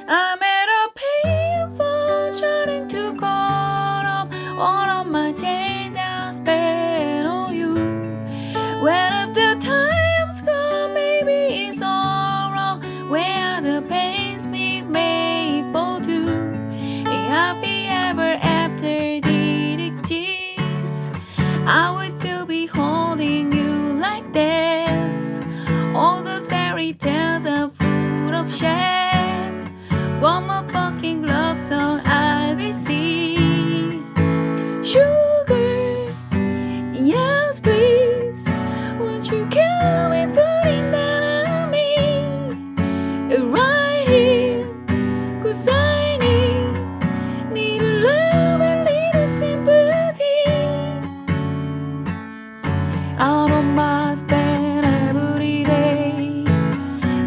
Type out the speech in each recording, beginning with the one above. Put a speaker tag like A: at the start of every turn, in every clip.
A: I'm at a payphone trying to call up all of my change I spent on you. When if the times come, maybe it's all wrong. Where are the pains we made for two? A happy ever after did exist. I will still be holding you like this. All those fairy tales are full of shit. One more fucking love song I will see. Sugar, yes please. Won't you kill me putting that on me? Right here, 'cause I need a love and little sympathy. Out on my spend every day,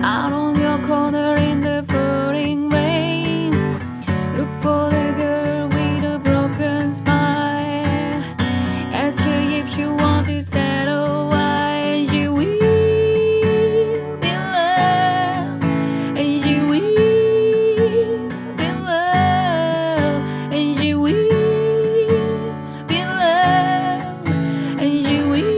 A: out on your corner in the pouring rain. Look for the girl with a broken smile. Ask her if she wants to settle why she will be loved, and she will be loved, and she will be loved, and she will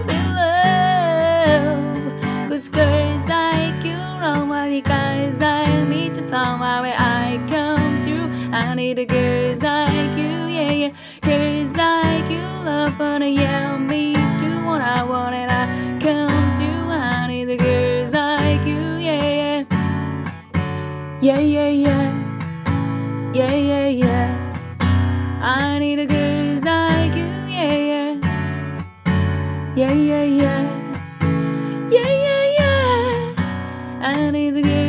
A: be loved. 'Cause girls like you know many guys like me to somewhere where I come to. I need the girls like you, yeah, yeah. Girls like you love fun, yeah, me do what I want and I come to. I need the girls like you, yeah, yeah. Yeah, yeah, yeah. Yeah, yeah, yeah. I need the girls like you, yeah, yeah. Yeah, yeah, yeah. Yeah, yeah, yeah. I need the girls